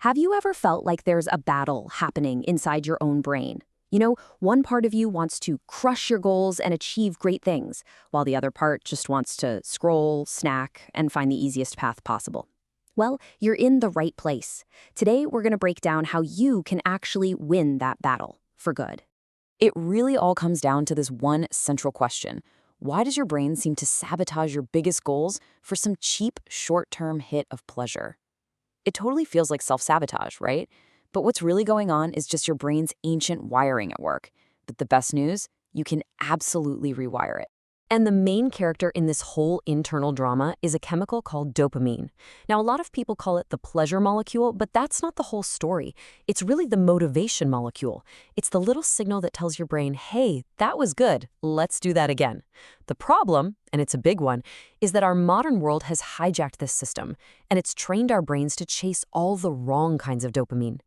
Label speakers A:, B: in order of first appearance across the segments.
A: Have you ever felt like there's a battle happening inside your own brain? You know, one part of you wants to crush your goals and achieve great things, while the other part just wants to scroll, snack, and find the easiest path possible. Well, you're in the right place. Today, we're going to break down how you can actually win that battle for good.
B: It really all comes down to this one central question. Why does your brain seem to sabotage your biggest goals for some cheap, short-term hit of pleasure? It totally feels like self-sabotage, right? But what's really going on is just your brain's ancient wiring at work. But the best news, you can absolutely rewire it.
A: And the main character in this whole internal drama is a chemical called dopamine. Now, a lot of people call it the pleasure molecule, but that's not the whole story. It's really the motivation molecule. It's the little signal that tells your brain, hey, that was good, let's do that again. The problem, and it's a big one, is that our modern world has hijacked this system, and it's trained our brains to chase all the wrong kinds of dopamine.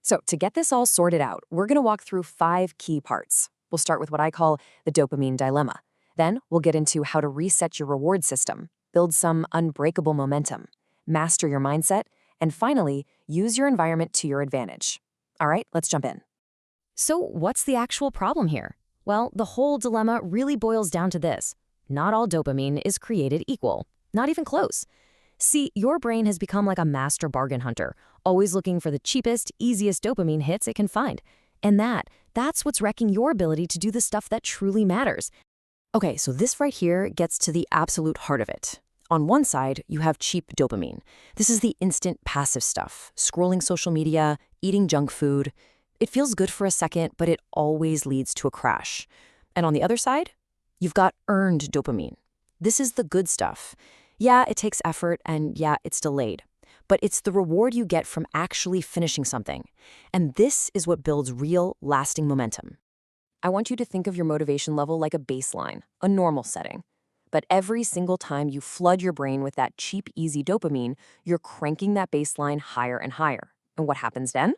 A: So to get this all sorted out, we're going to walk through 5 key parts. We'll start with what I call the dopamine dilemma. Then we'll get into how to reset your reward system, build some unbreakable momentum, master your mindset, and finally, use your environment to your advantage. All right, let's jump in. So what's the actual problem here? Well, the whole dilemma really boils down to this. Not all dopamine is created equal, not even close. See, your brain has become like a master bargain hunter, always looking for the cheapest, easiest dopamine hits it can find. And that's what's wrecking your ability to do the stuff that truly matters. Okay, so this right here gets to the absolute heart of it. On one side, you have cheap dopamine. This is the instant passive stuff, scrolling social media, eating junk food. It feels good for a second, but it always leads to a crash. And on the other side, you've got earned dopamine. This is the good stuff. Yeah, it takes effort, and yeah, it's delayed. But it's the reward you get from actually finishing something. And this is what builds real, lasting momentum. I want you to think of your motivation level like a baseline, a normal setting. But every single time you flood your brain with that cheap, easy dopamine, you're cranking that baseline higher and higher. And what happens then?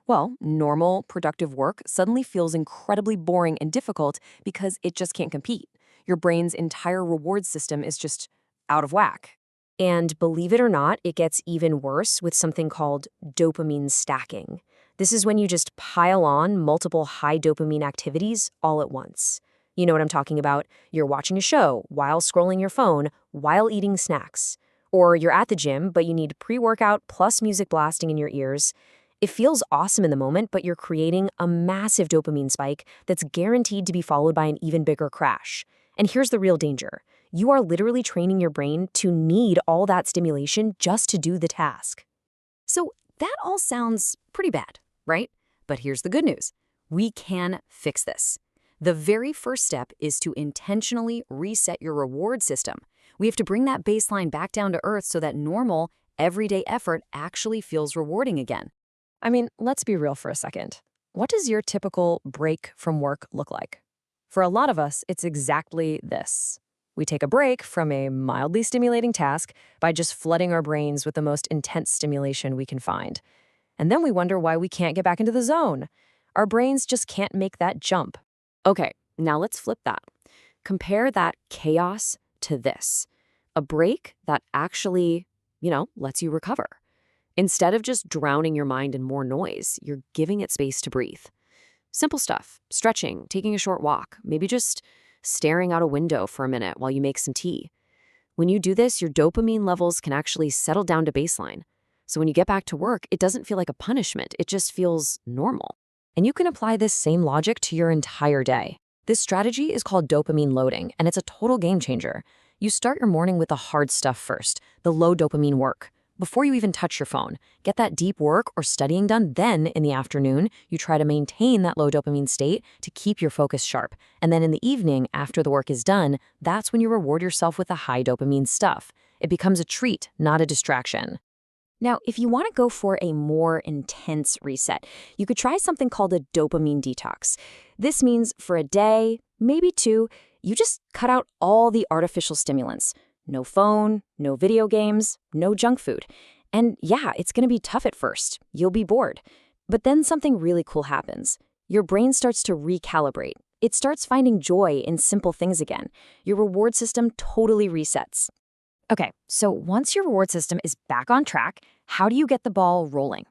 A: Well, normal, productive work suddenly feels incredibly boring and difficult because it just can't compete. Your brain's entire reward system is just out of whack. And believe it or not, it gets even worse with something called dopamine stacking. This is when you just pile on multiple high dopamine activities all at once. You know what I'm talking about? You're watching a show while scrolling your phone, while eating snacks. Or you're at the gym, but you need pre-workout plus music blasting in your ears. It feels awesome in the moment, but you're creating a massive dopamine spike that's guaranteed to be followed by an even bigger crash. And here's the real danger. You are literally training your brain to need all that stimulation just to do the task. So that all sounds pretty bad, right? But here's the good news. We can fix this. The very first step is to intentionally reset your reward system. We have to bring that baseline back down to earth so that normal, everyday effort actually feels rewarding again. I mean, let's be real for a second. What does your typical break from work look like? For a lot of us, it's exactly this. We take a break from a mildly stimulating task by just flooding our brains with the most intense stimulation we can find. And then we wonder why we can't get back into the zone. Our brains just can't make that jump. Okay, now let's flip that. Compare that chaos to this. A break that actually, lets you recover. Instead of just drowning your mind in more noise, you're giving it space to breathe. Simple stuff, stretching, taking a short walk, maybe just staring out a window for a minute while you make some tea. When you do this, your dopamine levels can actually settle down to baseline. So when you get back to work, it doesn't feel like a punishment. It just feels normal. And you can apply this same logic to your entire day. This strategy is called dopamine loading, and it's a total game changer. You start your morning with the hard stuff first, the low dopamine work. Before you even touch your phone, get that deep work or studying done. Then in the afternoon, you try to maintain that low dopamine state to keep your focus sharp. And then in the evening, after the work is done, that's when you reward yourself with the high dopamine stuff. It becomes a treat, not a distraction. Now, if you want to go for a more intense reset, you could try something called a dopamine detox. This means for a day, maybe 2, you just cut out all the artificial stimulants. No phone, no video games, no junk food. And yeah, it's going to be tough at first. You'll be bored. But then something really cool happens. Your brain starts to recalibrate. It starts finding joy in simple things again. Your reward system totally resets. Okay, so once your reward system is back on track, how do you get the ball rolling?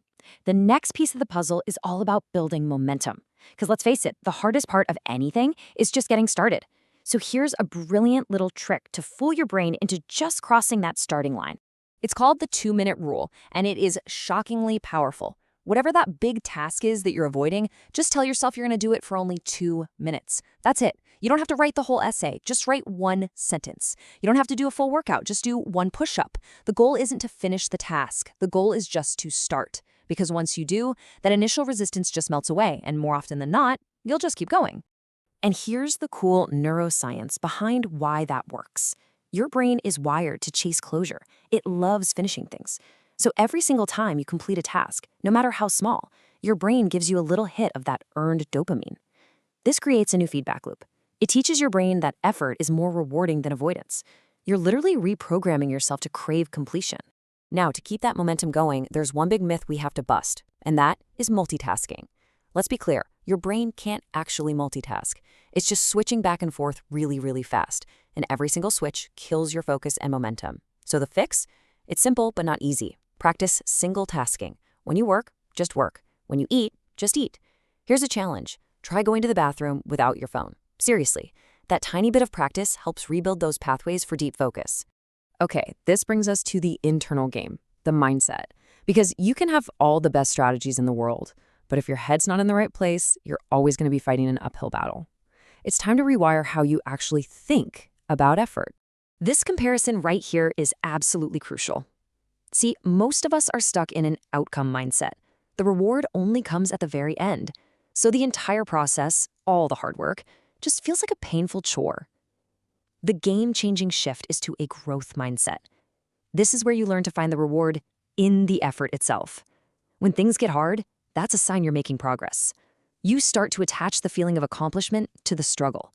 B: The next piece of the puzzle is all about building momentum. Because let's face it, the hardest part of anything is just getting started. So here's a brilliant little trick to fool your brain into just crossing that starting line. It's called the 2-minute rule, and it is shockingly powerful. Whatever that big task is that you're avoiding, just tell yourself you're going to do it for only 2 minutes. That's it. You don't have to write the whole essay. Just write one sentence. You don't have to do a full workout. Just do one push-up. The goal isn't to finish the task. The goal is just to start. Because once you do, that initial resistance just melts away, and more often than not, you'll just keep going. And here's the cool neuroscience behind why that works. Your brain is wired to chase closure. It loves finishing things. So every single time you complete a task, no matter how small, your brain gives you a little hit of that earned dopamine. This creates a new feedback loop. It teaches your brain that effort is more rewarding than avoidance. You're literally reprogramming yourself to crave completion. Now, to keep that momentum going, there's one big myth we have to bust, and that is multitasking. Let's be clear, your brain can't actually multitask. It's just switching back and forth really, really fast, and every single switch kills your focus and momentum. So the fix? It's simple but not easy. Practice single tasking. When you work, just work. When you eat, just eat. Here's a challenge. Try going to the bathroom without your phone. Seriously, that tiny bit of practice helps rebuild those pathways for deep focus. Okay, this brings us to the internal game, the mindset. Because you can have all the best strategies in the world, but if your head's not in the right place, you're always going to be fighting an uphill battle. It's time to rewire how you actually think about effort. This comparison right here is absolutely crucial. See, most of us are stuck in an outcome mindset. The reward only comes at the very end. So the entire process, all the hard work, just feels like a painful chore. The game-changing shift is to a growth mindset. This is where you learn to find the reward in the effort itself. When things get hard, that's a sign you're making progress. You start to attach the feeling of accomplishment to the struggle,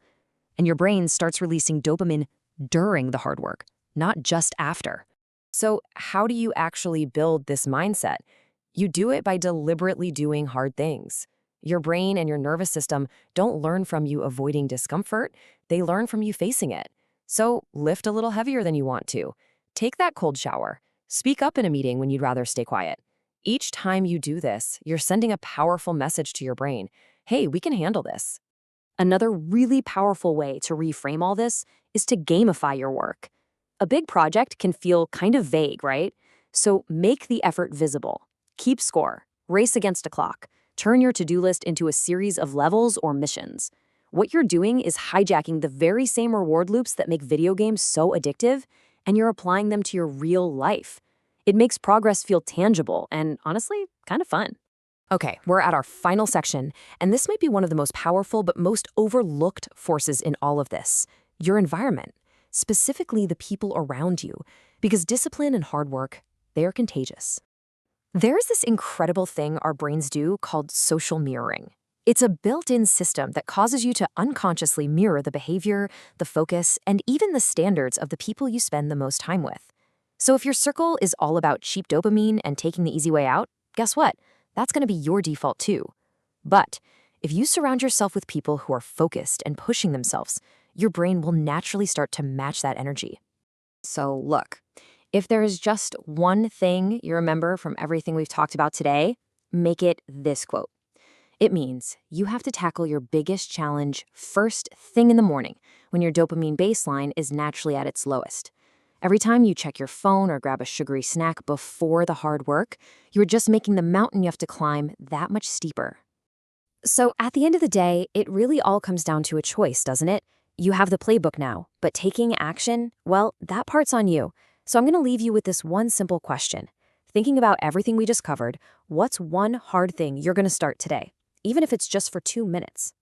B: and your brain starts releasing dopamine during the hard work, not just after. So how do you actually build this mindset? You do it by deliberately doing hard things. Your brain and your nervous system don't learn from you avoiding discomfort, they learn from you facing it. So lift a little heavier than you want to. Take that cold shower. Speak up in a meeting when you'd rather stay quiet. Each time you do this, you're sending a powerful message to your brain. Hey, we can handle this. Another really powerful way to reframe all this is to gamify your work. A big project can feel kind of vague, right? So make the effort visible. Keep score. Race against a clock. Turn your to-do list into a series of levels or missions. What you're doing is hijacking the very same reward loops that make video games so addictive, and you're applying them to your real life. It makes progress feel tangible and, honestly, kind of fun. Okay, we're at our final section, and this might be one of the most powerful but most overlooked forces in all of this, your environment. Specifically the people around you, because discipline and hard work, they are contagious. There's this incredible thing our brains do called social mirroring. It's a built-in system that causes you to unconsciously mirror the behavior, the focus, and even the standards of the people you spend the most time with. So if your circle is all about cheap dopamine and taking the easy way out, guess what? That's going to be your default too. But if you surround yourself with people who are focused and pushing themselves, your brain will naturally start to match that energy. So look, if there is just one thing you remember from everything we've talked about today, make it this quote. It means you have to tackle your biggest challenge first thing in the morning when your dopamine baseline is naturally at its lowest. Every time you check your phone or grab a sugary snack before the hard work, you're just making the mountain you have to climb that much steeper. So at the end of the day, it really all comes down to a choice, doesn't it? You have the playbook now, but taking action, well, that part's on you. So I'm going to leave you with this one simple question. Thinking about everything we just covered, what's one hard thing you're going to start today, even if it's just for 2 minutes?